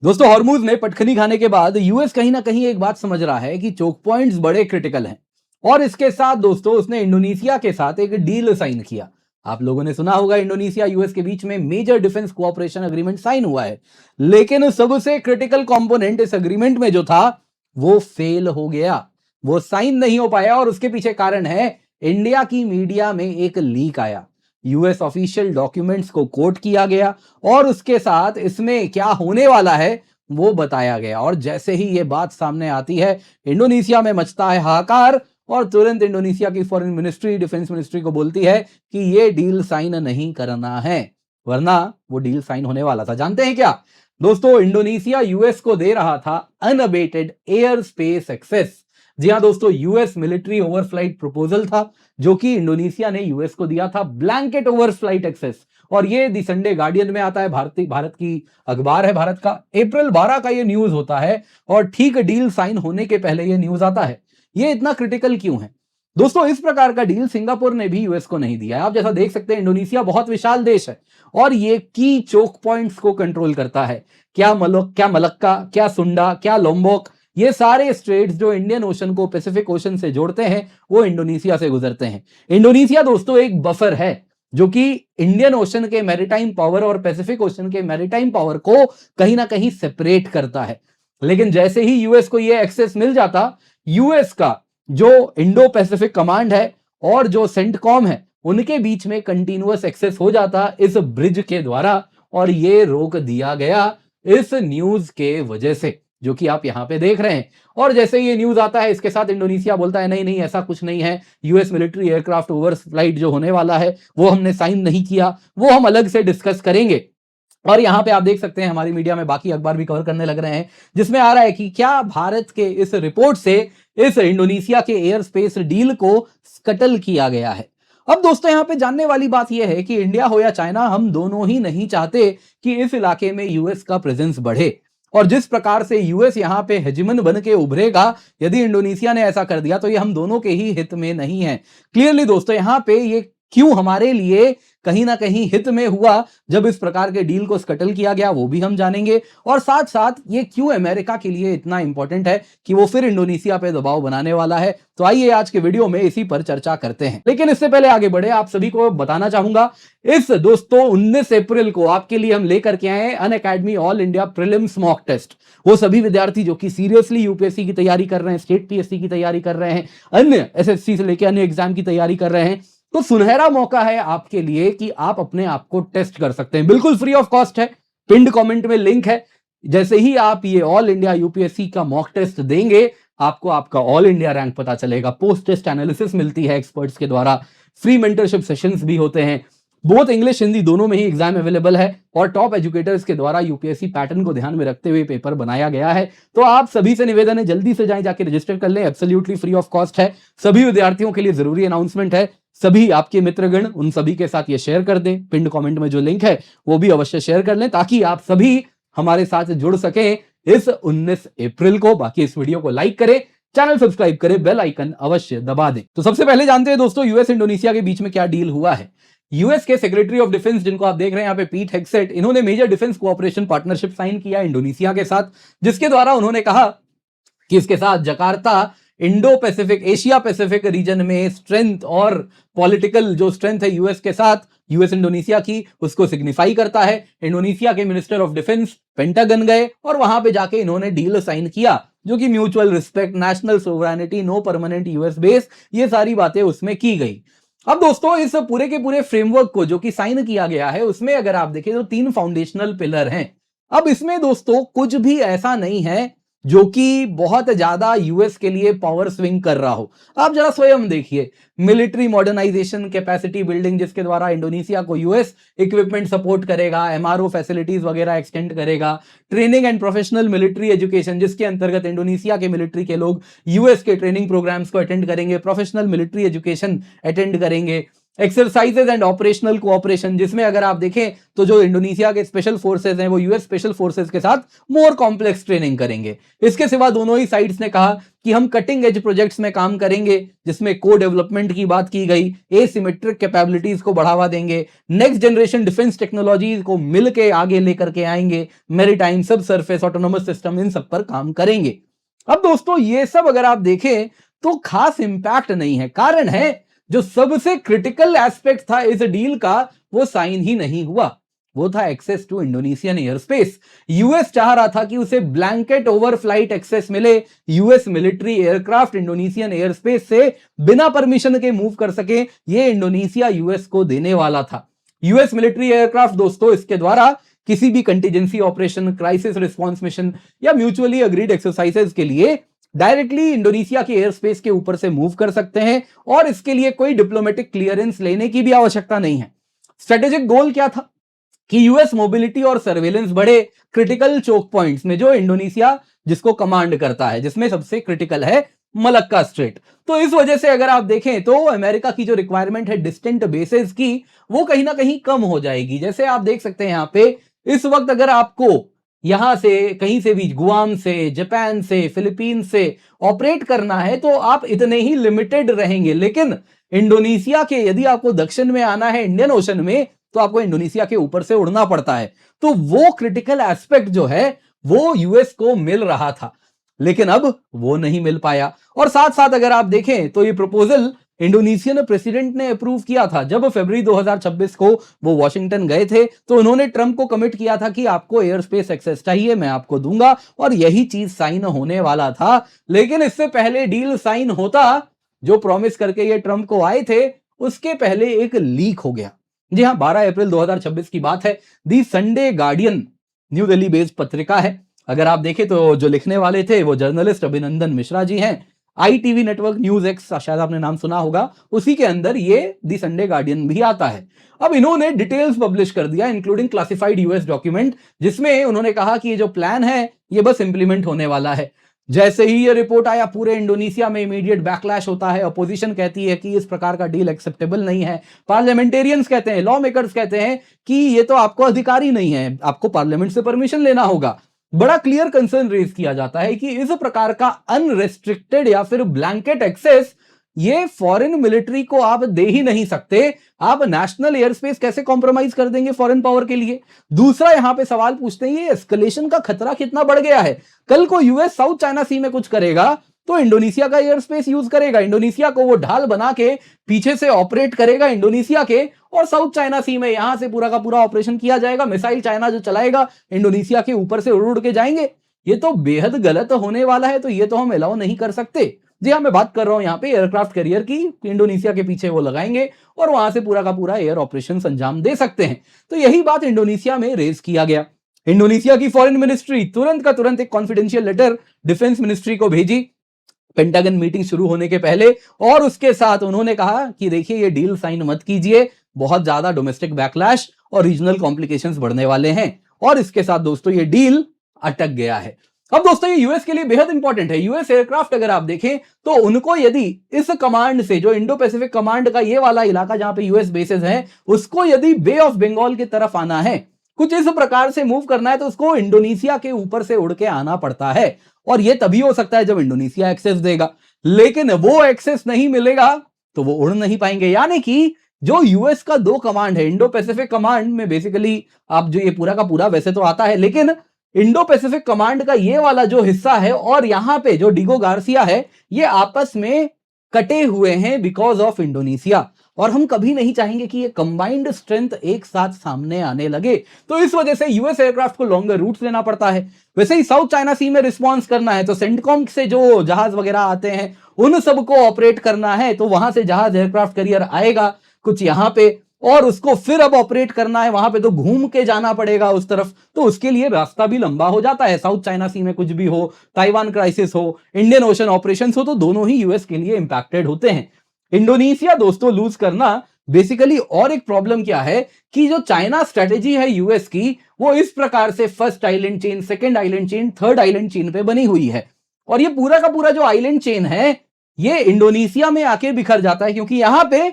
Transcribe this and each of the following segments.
दोस्तों हॉर्मूज में पटखनी खाने के बाद यूएस कहीं ना कहीं एक बात समझ रहा है कि चोक पॉइंट्स बड़े क्रिटिकल हैं। और इसके साथ दोस्तों उसने इंडोनेशिया के साथ एक डील साइन किया। आप लोगों ने सुना होगा इंडोनेशिया यूएस के बीच में major defence cooperation agreement sign हुआ है। लेकिन सबसे क्रिटिकल कंपोनेंट इस एग्रीमेंट में जो था वो फेल हो गया। वो साइन नहीं हो पाया और उसके पीछे कारण है इंडिया की मीडिया में एक लीक आया। यूएस ऑफिशियल डॉक्यूमेंट्स को कोट किया गया और उसके साथ इसमें क्या होने वाला है वो बताया गया। और जैसे ही ये बात सामने आती है इंडोनेशिया में मचता है हाहाकार और तुरंत इंडोनेशिया की फॉरेन मिनिस्ट्री डिफेंस मिनिस्ट्री को बोलती है कि ये डील साइन नहीं करना है, वरना वो डील साइन होने वाला था। जानते हैं क्या दोस्तों, इंडोनेशिया यूएस को दे रहा था अनअबेटेड एयर स्पेस एक्सेस। जी हाँ दोस्तों, यूएस मिलिट्री ओवरफ्लाइट प्रपोजल था जो कि इंडोनेशिया ने यूएस को दिया था, ब्लैंकेट ओवरफ्लाइट एक्सेस। और ये दी संडे गार्डियन में आता है, भारत की अखबार है भारत का। अप्रैल 12 का ये न्यूज होता है और ठीक डील साइन होने के पहले ये न्यूज आता है। ये इतना क्रिटिकल क्यों है दोस्तों? इस प्रकार का डील सिंगापुर ने भी यूएस को नहीं दिया है। आप जैसा देख सकते हैं इंडोनेशिया बहुत विशाल देश है और ये की चोक पॉइंट्स को कंट्रोल करता है। क्या मलक्का, क्या सुंडा, क्या लोम्बोक, ये सारे स्ट्रेट्स जो इंडियन ओशन को पैसिफिक ओशन से जोड़ते हैं वो इंडोनेशिया से गुजरते हैं। इंडोनेशिया दोस्तों एक बफर है जो कि इंडियन ओशन के मैरीटाइम पावर और पैसिफिक ओशन के मैरीटाइम पावर को कहीं ना कहीं सेपरेट करता है। लेकिन जैसे ही यूएस को ये एक्सेस मिल जाता, यूएस का जो इंडो पैसिफिक कमांड है और जो सेंटकॉम है उनके बीच में कंटिन्यूअस एक्सेस हो जाता इस ब्रिज के द्वारा। और ये रोक दिया गया इस न्यूज के वजह से जो कि आप यहां पे देख रहे हैं। और जैसे ये न्यूज आता है इसके साथ इंडोनेशिया बोलता है नहीं नहीं ऐसा कुछ नहीं है, यूएस मिलिट्री एयरक्राफ्ट ओवरफ्लाइट जो होने वाला है वो हमने साइन नहीं किया, वो हम अलग से डिस्कस करेंगे। और यहां पे आप देख सकते हैं हमारी मीडिया में बाकी अखबार भी कवर करने लग रहे हैं जिसमें आ रहा है कि क्या भारत के इस रिपोर्ट से इस इंडोनेशिया के एयर स्पेस डील को स्कटल किया गया है। अब दोस्तों यहां पे जानने वाली बात यह है कि इंडिया हो या चाइना, हम दोनों ही नहीं चाहते कि इस इलाके में यूएस का प्रेजेंस बढ़े। और जिस प्रकार से यूएस यहां पे हेजिमन बन के उभरेगा, यदि इंडोनेशिया ने ऐसा कर दिया तो ये हम दोनों के ही हित में नहीं है। क्लियरली दोस्तों यहां पे ये क्यों हमारे लिए कहीं ना कहीं हित में हुआ जब इस प्रकार के डील को स्कटल किया गया वो भी हम जानेंगे। और साथ साथ ये क्यों अमेरिका के लिए इतना इंपॉर्टेंट है कि वो फिर इंडोनेशिया पे दबाव बनाने वाला है। तो आइए आज के वीडियो में इसी पर चर्चा करते हैं। लेकिन इससे पहले आगे बढ़े आप सभी को बताना चाहूंगा, इस दोस्तों 19 अप्रैल को आपके लिए हम लेकर के आए Unacademy all India prelims mock test. वो सभी विद्यार्थी जो कि सीरियसली यूपीएससी की तैयारी कर रहे हैं, स्टेट पीएससी की तैयारी कर रहे हैं, अन्य एसएससी से लेकर अन्य एग्जाम की तैयारी कर रहे हैं, तो सुनहरा मौका है आपके लिए कि आप अपने आप को टेस्ट कर सकते हैं। बिल्कुल फ्री ऑफ कॉस्ट है, पिंड कमेंट में लिंक है। जैसे ही आप ये ऑल इंडिया यूपीएससी का मॉक टेस्ट देंगे आपको आपका ऑल इंडिया रैंक पता चलेगा, पोस्ट टेस्ट एनालिसिस मिलती है एक्सपर्ट्स के द्वारा, फ्री मेंटरशिप सेशंस भी होते हैं, बोथ इंग्लिश हिंदी दोनों में ही एग्जाम अवेलेबल है और टॉप एजुकेटर्स के द्वारा यूपीएससी पैटर्न को ध्यान में रखते हुए पेपर बनाया गया है। तो आप सभी से निवेदन है जल्दी से जाके रजिस्टर कर लें, एब्सोल्युटली फ्री ऑफ कॉस्ट है। सभी विद्यार्थियों के लिए जरूरी अनाउंसमेंट है, सभी आपके मित्रगण उन सभी के साथ ये शेयर कर दें, पिंड कमेंट में जो लिंक है वो भी अवश्य शेयर कर लें ताकि आप सभी हमारे साथ जुड़ सकें इस 19 अप्रैल को। बाकी इस वीडियो को लाइक करें, चैनल सब्सक्राइब करें, बेल आइकन अवश्य दबा दें। तो सबसे पहले जानते हैं दोस्तों यूएस इंडोनेशिया के बीच में क्या डील हुआ है। यूएस के सेक्रेटरी ऑफ डिफेंस जिनको आप देख रहे हैं यहाँ पे पीट हेग्सेट, इन्होंने major defence cooperation partnership sign किया इंडोनेशिया के साथ, जिसके द्वारा उन्होंने कहा कि इसके साथ Jakarta Indo Pacific Asia Pacific region में स्ट्रेंथ और पॉलिटिकल जो स्ट्रेंथ है यूएस के साथ, यूएस इंडोनेशिया की, उसको सिग्निफाई करता है। इंडोनेशिया के मिनिस्टर ऑफ डिफेंस पेंटागन गए और वहां पे जाके इन्होंने डील साइन किया जो कि mutual respect, national sovereignty, no permanent US base, ये सारी बातें उसमें की गई। अब दोस्तों इस पूरे के पूरे फ्रेमवर्क को जो कि साइन किया गया है उसमें अगर आप देखें तो 3 फाउंडेशनल पिलर हैं। अब इसमें दोस्तों कुछ भी ऐसा नहीं है जो कि बहुत ज्यादा यूएस के लिए पावर स्विंग कर रहा हो। आप जरा स्वयं देखिए, मिलिट्री मॉडर्नाइजेशन, कैपेसिटी बिल्डिंग जिसके द्वारा इंडोनेशिया को यूएस इक्विपमेंट सपोर्ट करेगा, एमआरओ फैसिलिटीज वगैरह एक्सटेंड करेगा, training and professional military education जिसके अंतर्गत इंडोनेशिया के मिलिट्री के लोग यूएस के ट्रेनिंग प्रोग्राम्स को अटेंड करेंगे, प्रोफेशनल मिलिट्री एजुकेशन अटेंड करेंगे, एक्सरसाइजेज एंड ऑपरेशनल कोऑपरेशन, जिसमें अगर आप देखें तो जो इंडोनेशिया के स्पेशल फोर्सेज हैं वो यूएस स्पेशल फोर्सेज के साथ मोर कॉम्प्लेक्स ट्रेनिंग करेंगे। इसके सिवा दोनों ही साइड्स ने कहा कि हम कटिंग एज प्रोजेक्ट्स में काम करेंगे, जिसमें को डेवलपमेंट की बात की गई, एसिमेट्रिक कैपेबिलिटीज को बढ़ावा देंगे, नेक्स्ट जनरेशन डिफेंस टेक्नोलॉजी को मिलकर आगे लेकर के आएंगे, मैरीटाइम, सब सरफेस, ऑटोनोमस सिस्टम, इन सब पर काम करेंगे। अब दोस्तों ये सब अगर आप देखें तो खास इंपैक्ट नहीं है। कारण है जो सबसे क्रिटिकल एस्पेक्ट था इस डील का वो साइन ही नहीं हुआ, वो था access to Indonesian air space. US चाह रहा था कि उसे ब्लैंकेट ओवरफ्लाइट एक्सेस मिले, US military aircraft Indonesian air space से बिना परमिशन के मूव कर सके, ये इंडोनेशिया यूएस को देने वाला था। यूएस मिलिट्री एयरक्राफ्ट दोस्तों इसके द्वारा किसी भी contingency operation, crisis response mission या म्यूचुअली अग्रीड एक्सरसाइजेज के लिए डायरेक्टली इंडोनेशिया के एयर स्पेस के ऊपर से मूव कर सकते हैं और इसके लिए कोई डिप्लोमेटिक क्लियरेंस लेने की भी आवश्यकता नहीं है। स्ट्रेटेजिक गोल क्या था कि यूएस मोबिलिटी और सर्वेलेंस बढ़े क्रिटिकल चोक पॉइंट्स में, जो इंडोनेशिया जिसको कमांड करता है, जिसमें सबसे क्रिटिकल है मलक्का स्ट्रेट। तो इस वजह से अगर आप देखें तो अमेरिका की जो रिक्वायरमेंट है डिस्टेंट बेसेस की, वो कहीं ना कहीं कम हो जाएगी। जैसे आप देख सकते हैं यहां पे इस वक्त अगर आपको यहां से कहीं से भी, गुआम से, जापान से, फिलीपीन से ऑपरेट करना है तो आप इतने ही लिमिटेड रहेंगे। लेकिन इंडोनेशिया के यदि आपको दक्षिण में आना है इंडियन ओशन में, तो आपको इंडोनेशिया के ऊपर से उड़ना पड़ता है। तो वो क्रिटिकल एस्पेक्ट जो है वो यूएस को मिल रहा था, लेकिन अब वो नहीं मिल पाया। और साथ साथ अगर आप देखें तो ये प्रपोजल इंडोनेशियन प्रेसिडेंट ने अप्रूव किया था। जब फरवरी 2026 को वो वॉशिंगटन गए थे तो उन्होंने ट्रंप को कमिट किया था कि आपको एयर स्पेस एक्सेस चाहिए, मैं आपको दूंगा, और यही चीज साइन होने वाला था। लेकिन इससे पहले डील साइन होता, जो प्रॉमिस करके ये ट्रंप को आए थे, उसके पहले एक लीक हो गया। जी हां, 12 अप्रैल 2026 की बात है। The Sunday Guardian New Delhi based पत्रिका है। अगर आप देखें तो जो लिखने वाले थे वो जर्नलिस्ट अभिनंदन मिश्रा जी हैं। ITV नेटवर्क न्यूज एक्स, शायद आपने नाम सुना होगा, उसी के अंदर ये दी संडे गार्डियन भी आता है। अब इन्होंने डिटेल्स पब्लिश कर दिया इंक्लूडिंग क्लासिफाइड यूएस डॉक्यूमेंट, जिसमें उन्होंने कहा कि ये जो प्लान है ये बस इंप्लीमेंट होने वाला है। जैसे ही ये रिपोर्ट आया पूरे इंडोनेशिया में इमीडिएट बैकलैश होता है। अपोजिशन कहती है कि इस प्रकार का डील एक्सेप्टेबल नहीं है, पार्लियामेंटेरियंस कहते हैं, लॉ मेकर्स कहते हैं कि ये तो आपको अधिकार ही नहीं है, आपको पार्लियामेंट से परमिशन लेना होगा। बड़ा क्लियर कंसर्न रेज किया जाता है कि इस प्रकार का अनरेस्ट्रिक्टेड या फिर ब्लैंकेट एक्सेस ये फॉरेन मिलिट्री को आप दे ही नहीं सकते। आप नेशनल एयर स्पेस कैसे कॉम्प्रोमाइज कर देंगे फॉरेन पावर के लिए? दूसरा यहां पे सवाल पूछते हैं, ये एस्केलेशन का खतरा कितना बढ़ गया है? कल को यूएस साउथ चाइना सी में कुछ करेगा तो इंडोनेशिया का एयर स्पेस यूज करेगा, इंडोनेशिया को वो ढाल बना के पीछे से ऑपरेट करेगा इंडोनेशिया के, और साउथ चाइना सी में यहां से पूरा का पूरा ऑपरेशन किया जाएगा। मिसाइल चाइना जो चलाएगा इंडोनेशिया के ऊपर से उड़ उड़ के जाएंगे। ये तो बेहद गलत होने वाला है, तो ये तो हम अलाउ नहीं कर सकते। जी हाँ, मैं बात कर रहा हूं यहां पे एयरक्राफ्ट कैरियर की, इंडोनेशिया के पीछे वो लगाएंगे और वहां से पूरा का पूरा एयर ऑपरेशन अंजाम दे सकते हैं। तो यही बात इंडोनेशिया में रेज किया गया। इंडोनेशिया की फॉरेन मिनिस्ट्री तुरंत का तुरंत एक कॉन्फिडेंशियल लेटर डिफेंस मिनिस्ट्री को भेजी पेंटागन मीटिंग शुरू होने के पहले, और उसके साथ उन्होंने कहा कि देखिए ये डील साइन मत कीजिए, बहुत ज्यादा डोमेस्टिक बैकलैश और रीजनल कॉम्प्लिकेशंस बढ़ने वाले हैं। और इसके साथ दोस्तों ये डील अटक गया है। अब दोस्तों ये यूएस के लिए बेहद इंपॉर्टेंट है। यूएस एयरक्राफ्ट अगर आप देखें तो उनको यदि इस कमांड से, जो इंडो पैसिफिक कमांड का ये वाला इलाका जहां पे यूएस बेसेस हैं, उसको यदि बे ऑफ बंगाल की तरफ आना है, कुछ इस प्रकार से मूव करना है, तो उसको इंडोनेशिया के ऊपर से उड़ के आना पड़ता है। और ये तभी हो सकता है जब इंडोनेशिया एक्सेस देगा, लेकिन वो एक्सेस नहीं मिलेगा तो वो उड़ नहीं पाएंगे। यानी कि जो यूएस का दो कमांड है, इंडो पैसिफिक कमांड में बेसिकली आप जो ये पूरा का पूरा वैसे तो आता है, लेकिन इंडो पैसिफिक कमांड का ये वाला जो हिस्सा है और यहां पे जो डिगो गार्सिया है, ये आपस में कटे हुए हैं बिकॉज ऑफ इंडोनेशिया। और हम कभी नहीं चाहेंगे कि ये कंबाइंड स्ट्रेंथ एक साथ सामने आने लगे। तो इस वजह से यूएस एयरक्राफ्ट को लॉन्गर रूट्स लेना पड़ता है। वैसे ही साउथ चाइना सी में रिस्पांस करना है तो सेंटकॉम से जो जहाज वगैरह आते हैं उन सबको ऑपरेट करना है, तो वहां से जहाज एयरक्राफ्ट कैरियर आएगा कुछ यहां पे, और उसको फिर अब ऑपरेट करना है वहां पे, तो घूम के जाना पड़ेगा उस तरफ। तो उसके लिए रास्ता भी लंबा हो जाता है। साउथ चाइना सी में कुछ भी हो, ताइवान क्राइसिस हो, इंडियन ओशन ऑपरेशन हो, तो दोनों ही यूएस के लिए इंपैक्टेड होते हैं। इंडोनेशिया दोस्तों लूज करना बेसिकली, और एक प्रॉब्लम क्या है कि जो चाइना स्ट्रेटेजी है यूएस की, वो इस प्रकार से first island chain, second island chain, third island chain पे बनी हुई है। और ये पूरा का पूरा जो आइलैंड चेन है ये इंडोनेशिया में आके बिखर जाता है, क्योंकि यहां पे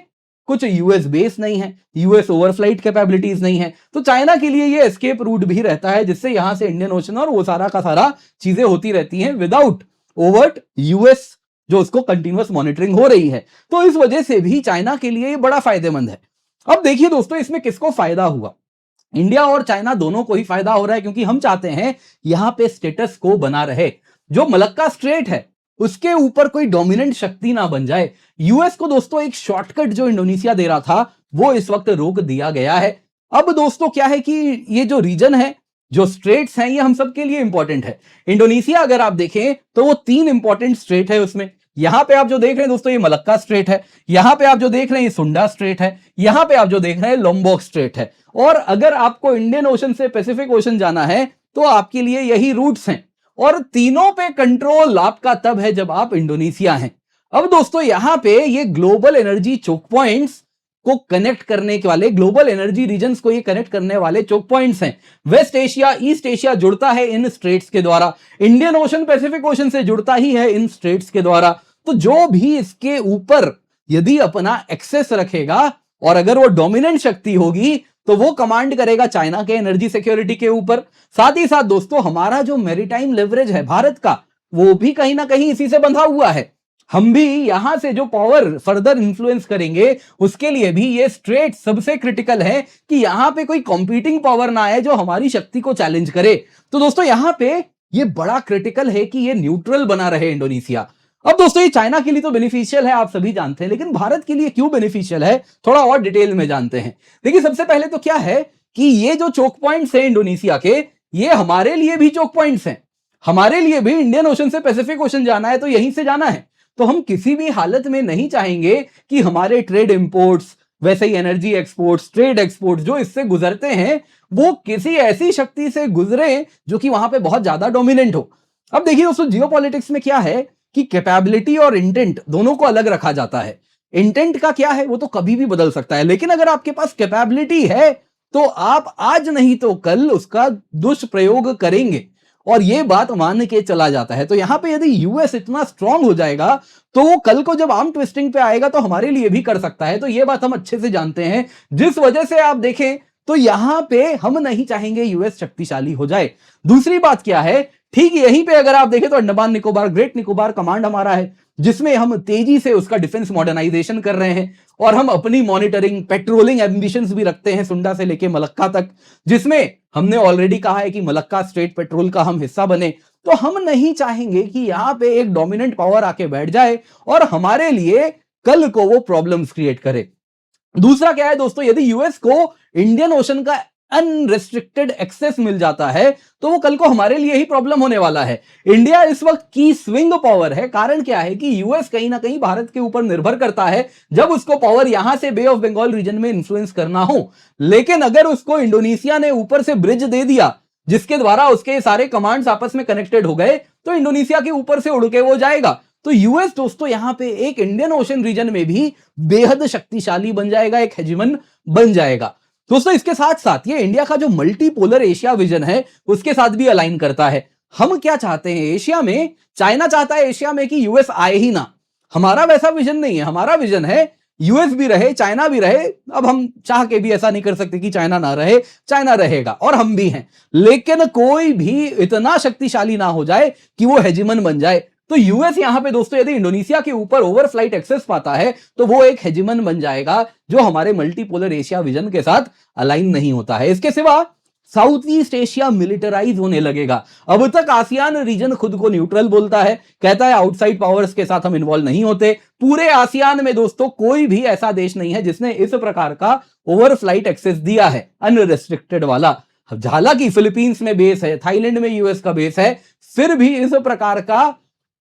कुछ यूएस बेस नहीं है, यूएस ओवरफ्लाइट कैपेबिलिटीज नहीं है, तो चाइना के लिए ये एस्केप रूट भी रहता है, जिससे यहां से इंडियन ओशन और वो सारा का सारा चीजें होती रहती हैं विदाउट ओवर्ट यूएस जो उसको कंटिन्यूअस मॉनिटरिंग हो रही है। तो इस वजह से भी चाइना के लिए ये बड़ा फायदेमंद है। अब देखिए दोस्तों, इसमें किसको फायदा हुआ? इंडिया और चाइना दोनों को ही फायदा हो रहा है, क्योंकि हम चाहते हैं यहां पे स्टेटस को बना रहे, जो मलक्का स्ट्रेट है उसके ऊपर कोई डोमिनेंट शक्ति ना बन जाए। यूएस को दोस्तों एक शॉर्टकट जो इंडोनेशिया दे रहा था वो इस वक्त रोक दिया गया है। अब दोस्तों क्या है कि ये जो रीजन है, जो स्ट्रेट्स हैं, ये हम सबके लिए इंपॉर्टेंट है। इंडोनेशिया अगर आप देखें तो वो 3 इंपॉर्टेंट स्ट्रेट है उसमें। यहां पे आप जो देख रहे हैं दोस्तों, ये मलक्का स्ट्रेट है, यहां पे आप जो देख रहे हैं ये सुंडा स्ट्रेट है, यहां पे आप जो देख रहे हैं लोम्बोक स्ट्रेट है। और अगर आपको इंडियन ओशन से पैसिफिक ओशन जाना है तो आपके लिए यही रूट्स हैं, और तीनों पे कंट्रोल आपका तब है जब आप इंडोनेशिया हैं। अब दोस्तों यहां पे ये ग्लोबल एनर्जी चोक पॉइंट्स को कनेक्ट करने के वाले, ग्लोबल एनर्जी रीजन्स को ये कनेक्ट करने वाले चोक पॉइंट्स हैं। वेस्ट एशिया, ईस्ट एशिया जुड़ता है इन स्ट्रेट्स के द्वारा, इंडियन ओशन पैसिफिक ओशन से जुड़ता ही है इन स्ट्रेट्स के द्वारा। तो जो भी इसके ऊपर यदि अपना एक्सेस रखेगा और अगर वो डोमिनेंट शक्ति होगी तो वो कमांड करेगा चाइना के एनर्जी सिक्योरिटी के ऊपर। साथ ही साथ दोस्तों हमारा जो मैरीटाइम लेवरेज है भारत का, वो भी कहीं ना कहीं इसी से बंधा हुआ है। हम भी यहां से जो पावर फर्दर इंफ्लुएंस करेंगे उसके लिए भी ये स्ट्रेट सबसे क्रिटिकल है कि यहां पे कोई कंपीटिंग पावर ना आए जो हमारी शक्ति को चैलेंज करे। तो दोस्तों यहां पे ये बड़ा क्रिटिकल है कि ये न्यूट्रल बना रहे इंडोनेशिया। अब दोस्तों ये चाइना के लिए तो बेनिफिशियल है, आप सभी जानते हैं, लेकिन भारत के लिए क्यों बेनिफिशियल है थोड़ा और डिटेल में जानते हैं। देखिए सबसे पहले तो क्या है कि ये जो चोक पॉइंट्स हैं इंडोनेशिया के, ये हमारे लिए भी चोक पॉइंट्स हैं। हमारे लिए भी इंडियन ओशन से पैसिफिक ओशन जाना है तो यहीं से जाना है। तो हम किसी भी हालत में नहीं चाहेंगे कि हमारे ट्रेड इंपोर्ट्स, वैसे ही एनर्जी एक्सपोर्ट्स, ट्रेड एक्सपोर्ट्स जो इससे गुजरते हैं वो किसी ऐसी शक्ति से गुजरे जो कि वहां पे बहुत ज्यादा डोमिनेंट हो। अब देखिए दोस्तों जियोपॉलिटिक्स में क्या है कि कैपेबिलिटी और इंटेंट दोनों को अलग रखा जाता है। इंटेंट का क्या है, वो तो कभी भी बदल सकता है, लेकिन अगर आपके पास कैपेबिलिटी है तो आप आज नहीं तो कल उसका दुष्प्रयोग करेंगे, और ये बात मान के चला जाता है। तो यहां पे यदि यूएस इतना स्ट्रांग हो जाएगा तो वो कल को जब आर्म ट्विस्टिंग पे आएगा तो हमारे लिए भी कर सकता है। तो ये बात हम अच्छे से जानते हैं, जिस वजह से आप देखें तो यहां पे हम नहीं चाहेंगे यूएस शक्तिशाली हो जाए। दूसरी बात क्या है, ठीक यहीं पे अगर आप देखें तो अंडमान निकोबार, ग्रेट निकोबार कमांड हमारा है, जिसमें हम तेजी से उसका डिफेंस मॉडर्नाइजेशन कर रहे हैं, और हम अपनी मॉनिटरिंग पेट्रोलिंग एम्बिशंस भी रखते हैं सुंडा से लेके मलक्का तक, जिसमें हमने ऑलरेडी कहा है कि मलक्का स्टेट पेट्रोल का हम हिस्सा बने। तो हम नहीं चाहेंगे कि यहां पे एक डोमिनेंट पावर आके बैठ जाए और हमारे लिए कल को वो प्रॉब्लम्स क्रिएट करे। दूसरा क्या है दोस्तों, यदि यूएस को इंडियन ओशन का अनरिस्ट्रिक्टेड एक्सेस मिल जाता है तो वो कल को हमारे लिए ही प्रॉब्लम होने वाला है। इंडिया इस वक्त की स्विंग पावर है। कारण क्या है कि यूएस कहीं ना कहीं भारत के ऊपर निर्भर करता है जब उसको पावर यहां से बे ऑफ बंगाल रीजन में इंफ्लुएंस करना हो। लेकिन अगर उसको इंडोनेशिया ने ऊपर से ब्रिज दे दिया जिसके द्वारा उसके सारे कमांड्स आपस में कनेक्टेड हो गए, तो इंडोनेशिया के ऊपर से उड़ के वो जाएगा। तो यूएस दोस्तों यहां पे एक इंडियन ओशन रीजन में भी बेहद शक्तिशाली बन जाएगा, एक हेजिमन बन जाएगा। दोस्तों इसके साथ साथ ये इंडिया का जो मल्टीपोलर एशिया विजन है उसके साथ भी अलाइन करता है। हम क्या चाहते हैं एशिया में, चाइना चाहता है एशिया में कि यूएस आए ही ना। हमारा वैसा विजन नहीं है, हमारा विजन है यूएस भी रहे, चाइना भी रहे। अब हम चाह के भी ऐसा नहीं कर सकते कि चाइना ना रहे, चाइना रहेगा और हम भी हैं, लेकिन कोई भी इतना शक्तिशाली ना हो जाए कि वो हेजिमन बन जाए। तो यूएस यहां पे दोस्तों यदि इंडोनेशिया के ऊपर ओवरफ्लाइट एक्सेस पाता है तो वो एक हेजिमन बन जाएगा जो हमारे मल्टीपोलर एशिया विजन के साथ अलाइन नहीं होता है। इसके सिवा साउथ ईस्ट एशिया मिलिटराइज होने लगेगा। अब तक आसियान रीजन खुद को न्यूट्रल बोलता है, कहता है आउटसाइड पावर्स के साथ हम इन्वॉल्व नहीं होते। पूरे आसियान में दोस्तों कोई भी ऐसा देश नहीं है जिसने इस प्रकार का ओवरफ्लाइट एक्सेस दिया है अनरिस्ट्रिक्टेड वाला। हालांकि फिलीपींस में बेस है, थाईलैंड में यूएस का बेस है, फिर भी इस प्रकार का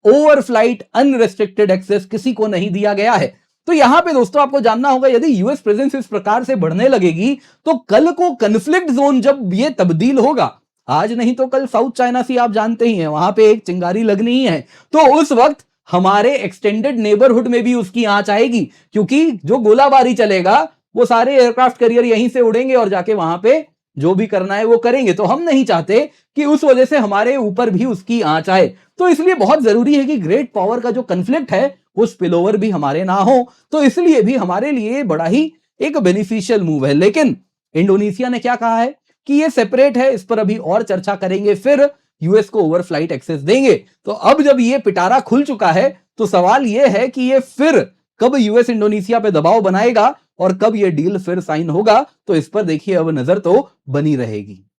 ओवरफ्लाइट अनरिस्ट्रिक्टेड एक्सेस किसी को नहीं दिया गया है। तो यहां पे दोस्तों आपको जानना होगा यदि यूएस प्रेजेंस इस प्रकार से बढ़ने लगेगी तो कल को कन्फ्लिक्ट जोन जब ये तब्दील होगा, आज नहीं तो कल साउथ चाइना सी आप जानते ही हैं, वहां पे एक चिंगारी लगनी ही है। तो उस वक्त हमारे एक्सटेंडेड नेबरहुड में भी उसकी आंच आएगी, क्योंकि जो गोलाबारी चलेगा वो सारे एयरक्राफ्ट कैरियर यहीं से उड़ेंगे और जाके वहां पे जो भी करना है वो करेंगे। तो हम नहीं चाहते कि उस वजह से हमारे ऊपर भी उसकी आंच आए। तो इसलिए बहुत जरूरी है कि ग्रेट पावर का जो कन्फ्लिक्ट है वो स्पिलओवर भी हमारे ना हो, तो इसलिए भी हमारे लिए बड़ा ही एक बेनिफिशियल मूव है। लेकिन इंडोनेशिया ने क्या कहा है कि ये सेपरेट है, इस पर अभी और चर्चा करेंगे, फिर यूएस को ओवरफ्लाइट एक्सेस देंगे। तो अब जब ये पिटारा खुल चुका है, तो सवाल ये है कि ये फिर कब यूएस इंडोनेशिया पे दबाव बनाएगा और कब ये डील फिर साइन होगा। तो इस पर देखिए अब नजर तो बनी रहेगी।